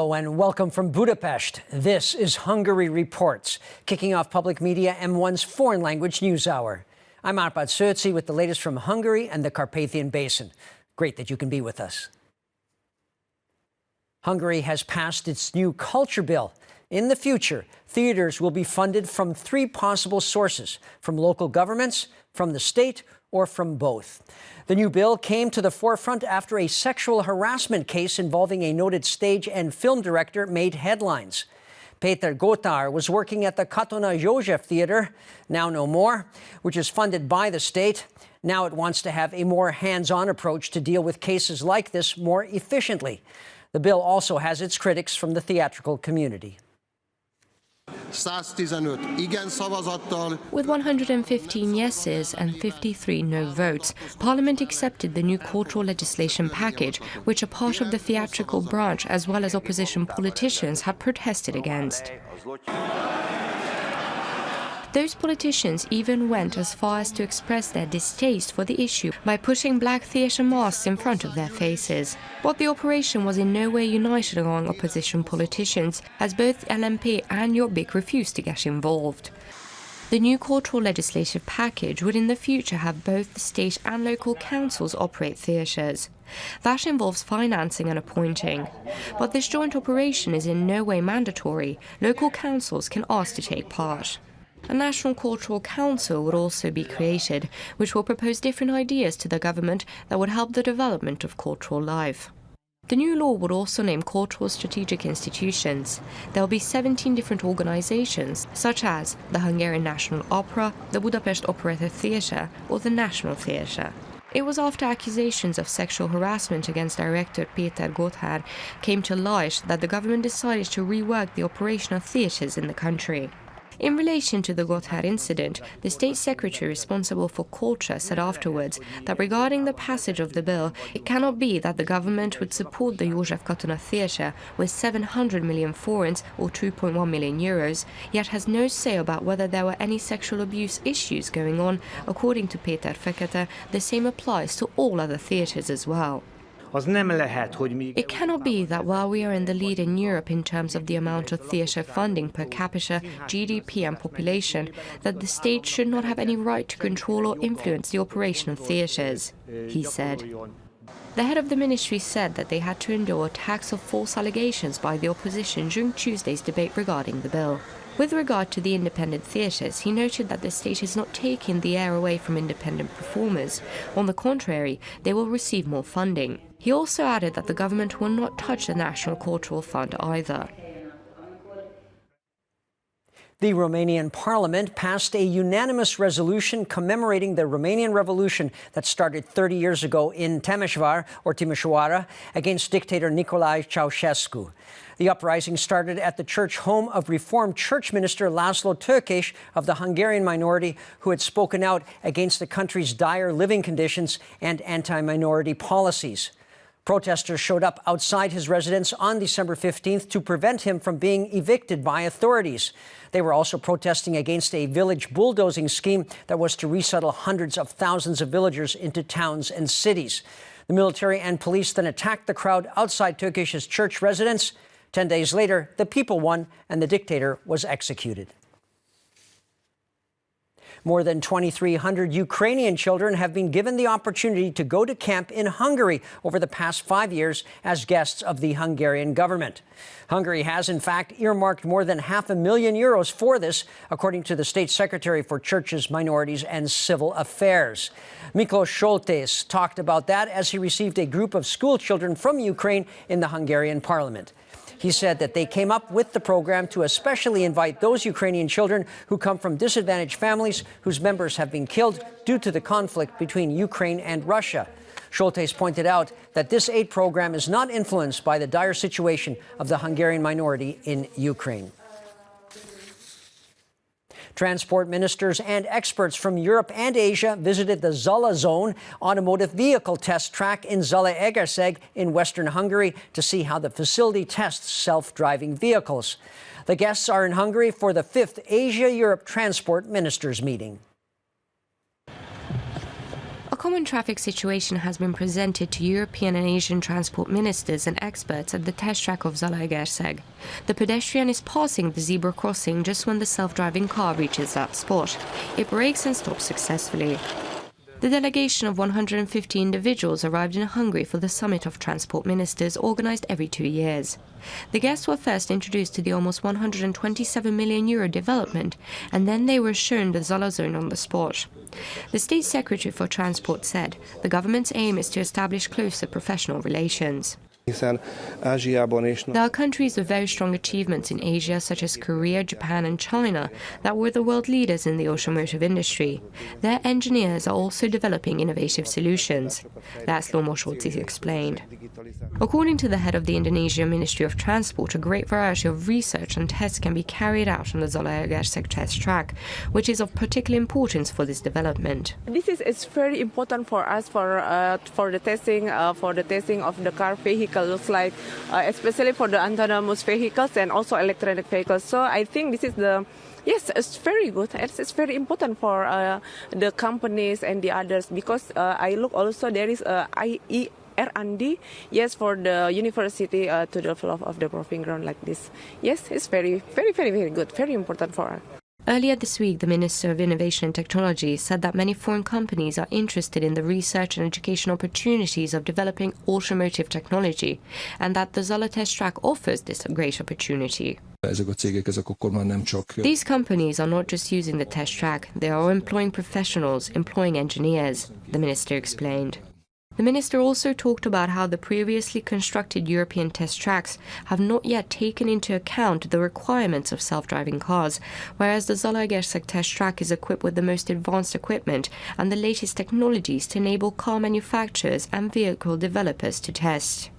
Hello and welcome from Budapest. This is Hungary Reports, kicking off Public Media M1's foreign language news hour. I'm Árpád Szőci with the latest from Hungary and the Carpathian Basin. Great that you can be with us. Hungary has passed its new culture bill. In the future, theaters will be funded from three possible sources: from local governments, from the state, or from both. The new bill came to the forefront after a sexual harassment case involving a noted stage and film director made headlines. Péter Gotthár was working at the Katona József Theatre, now no more, which is funded by the state. Now it wants to have a more hands-on approach to deal with cases like this more efficiently. The bill also has its critics from the theatrical community. With 115 yeses and 53 no votes, Parliament accepted the new cultural legislation package, which a part of the theatrical branch as well as opposition politicians have protested against. Those politicians even went as far as to express their distaste for the issue by putting black theatre masks in front of their faces. But the operation was in no way united among opposition politicians, as both LMP and Jobbik refused to get involved. The new cultural legislative package would in the future have both the state and local councils operate theatres. That involves financing and appointing. But this joint operation is in no way mandatory. Local councils can ask to take part. A National Cultural Council would also be created, which will propose different ideas to the government that would help the development of cultural life. The new law would also name cultural strategic institutions. There will be 17 different organizations, such as the Hungarian National Opera, the Budapest Operetta Theatre, or the National Theatre. It was after accusations of sexual harassment against director Péter Gotthár came to light that the government decided to rework the operation of theatres in the country. In relation to the Gotthár incident, the state secretary responsible for culture said afterwards that regarding the passage of the bill, it cannot be that the government would support the József Katona Theatre with 700 million forints or 2.1 million euros, yet has no say about whether there were any sexual abuse issues going on. According to Péter Fekete, the same applies to all other theatres as well. It cannot be that while we are in the lead in Europe in terms of the amount of theatre funding per capita, GDP and population, that the state should not have any right to control or influence the operation of theatres, he said. The head of the ministry said that they had to endure attacks of false allegations by the opposition during Tuesday's debate regarding the bill. With regard to the independent theatres, he noted that the state is not taking the air away from independent performers. On the contrary, they will receive more funding. He also added that the government will not touch the National Cultural Fund either. The Romanian Parliament passed a unanimous resolution commemorating the Romanian Revolution that started 30 years ago in Timișoara against dictator Nicolae Ceausescu. The uprising started at the church home of Reformed Church Minister Laszlo Tőkés of the Hungarian minority, who had spoken out against the country's dire living conditions and anti-minority policies. Protesters showed up outside his residence on December 15th to prevent him from being evicted by authorities. They were also protesting against a village bulldozing scheme that was to resettle hundreds of thousands of villagers into towns and cities. The military and police then attacked the crowd outside Tőkés's church residence. 10 days later, the people won and the dictator was executed. More than 2,300 Ukrainian children have been given the opportunity to go to camp in Hungary over the past 5 years as guests of the Hungarian government. Hungary has, in fact, earmarked more than €500,000 for this, according to the State Secretary for Churches, Minorities and Civil Affairs. Miklos Šoltész talked about that as he received a group of school children from Ukraine in the Hungarian parliament. He said that they came up with the program to especially invite those Ukrainian children who come from disadvantaged families whose members have been killed due to the conflict between Ukraine and Russia. Šoltész pointed out that this aid program is not influenced by the dire situation of the Hungarian minority in Ukraine. Transport ministers and experts from Europe and Asia visited the Zala Zone automotive vehicle test track in Zalaegerszeg in western Hungary to see how the facility tests self-driving vehicles. The guests are in Hungary for the 5th Asia-Europe Transport Ministers meeting. A common traffic situation has been presented to European and Asian transport ministers and experts at the test track of Zalaegerszeg. The pedestrian is passing the zebra crossing just when the self-driving car reaches that spot. It brakes and stops successfully. The delegation of 150 individuals arrived in Hungary for the Summit of Transport Ministers, organised every 2 years. The guests were first introduced to the almost €127 million development, and then they were shown the Zala zone on the spot. The State Secretary for Transport said the government's aim is to establish closer professional relations. There are countries with very strong achievements in Asia, such as Korea, Japan and China, that were the world leaders in the automotive industry. Their engineers are also developing innovative solutions, László Mosóczy explained. According to the head of the Indonesian Ministry of Transport, a great variety of research and tests can be carried out on the Zalaegerszeg test track, which is of particular importance for this development. This is very important for us for the testing of the car vehicle. Looks like, especially for the autonomous vehicles and also electronic vehicles. So I think this is yes, it's very good. It's very important for the companies and the others, because I look also there is R&D, yes, for the university to develop the proving ground like this. Yes, it's very, very, very, very good, very important for us. Earlier this week, the Minister of Innovation and Technology said that many foreign companies are interested in the research and education opportunities of developing automotive technology, and that the Zala test track offers this great opportunity. These companies are not just using the test track, they are employing professionals, employing engineers, the Minister explained. The Minister also talked about how the previously constructed European test tracks have not yet taken into account the requirements of self-driving cars, whereas the Zalaegerszeg test track is equipped with the most advanced equipment and the latest technologies to enable car manufacturers and vehicle developers to test.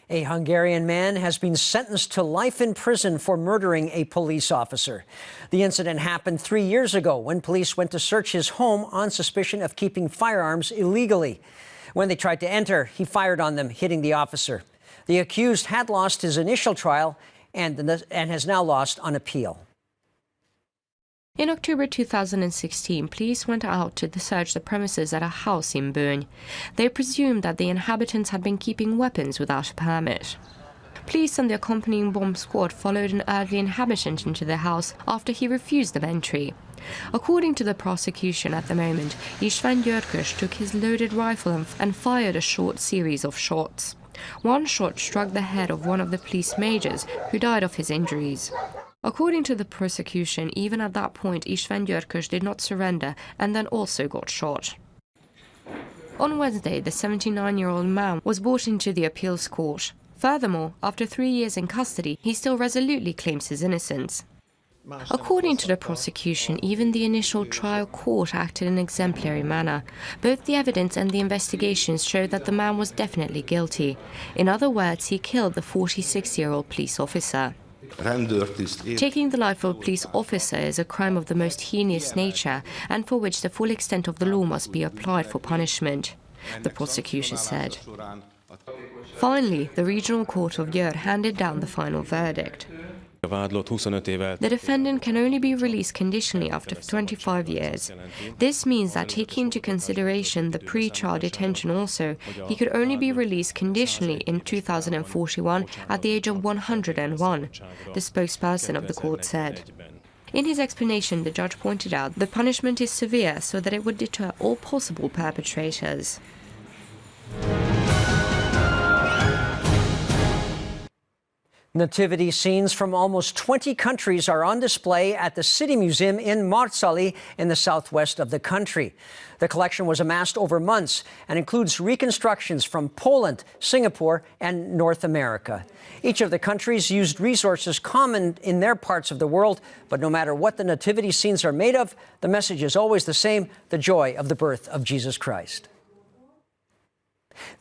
A Hungarian man has been sentenced to life in prison for murdering a police officer. The incident happened 3 years ago when police went to search his home on suspicion of keeping firearms illegally. When they tried to enter, he fired on them, hitting the officer. The accused had lost his initial trial and has now lost on appeal. In October 2016, police went out to search the premises at a house in Böny. They presumed that the inhabitants had been keeping weapons without a permit. Police and the accompanying bomb squad followed an elderly inhabitant into the house after he refused them entry. According to the prosecution at the moment, István Györkös took his loaded rifle and fired a short series of shots. One shot struck the head of one of the police majors, who died of his injuries. According to the prosecution, even at that point, István Györkös did not surrender and then also got shot. On Wednesday, the 79-year-old man was brought into the appeals court. Furthermore, after 3 years in custody, he still resolutely claims his innocence. According to the prosecution, even the initial trial court acted in an exemplary manner. Both the evidence and the investigations showed that the man was definitely guilty. In other words, he killed the 46-year-old police officer. Taking the life of a police officer is a crime of the most heinous nature and for which the full extent of the law must be applied for punishment, the prosecution said. Finally, the Regional Court of Győr handed down the final verdict. The defendant can only be released conditionally after 25 years. This means that, taking into consideration the pre-trial detention also, he could only be released conditionally in 2041 at the age of 101, the spokesperson of the court said. In his explanation, the judge pointed out the punishment is severe so that it would deter all possible perpetrators. Nativity scenes from almost 20 countries are on display at the City Museum in Marcali in the southwest of the country. The collection was amassed over months and includes reconstructions from Poland, Singapore, and North America. Each of the countries used resources common in their parts of the world, but no matter what the nativity scenes are made of, the message is always the same: the joy of the birth of Jesus Christ.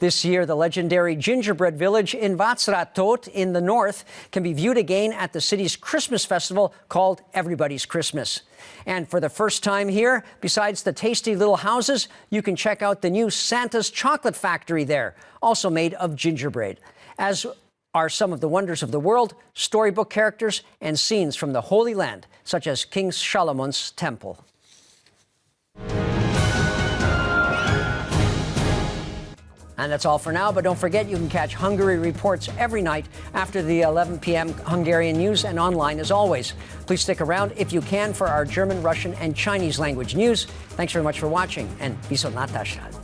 This year, the legendary gingerbread village in Vácratót in the north can be viewed again at the city's Christmas festival called Everybody's Christmas. And for the first time here, besides the tasty little houses, you can check out the new Santa's Chocolate Factory there, also made of gingerbread, as are some of the wonders of the world, storybook characters, and scenes from the Holy Land, such as King Solomon's temple. And that's all for now, but don't forget you can catch Hungary Reports every night after the 11 p.m. Hungarian news and online as always. Please stick around if you can for our German, Russian, and Chinese language news. Thanks very much for watching, and viszontlátásra.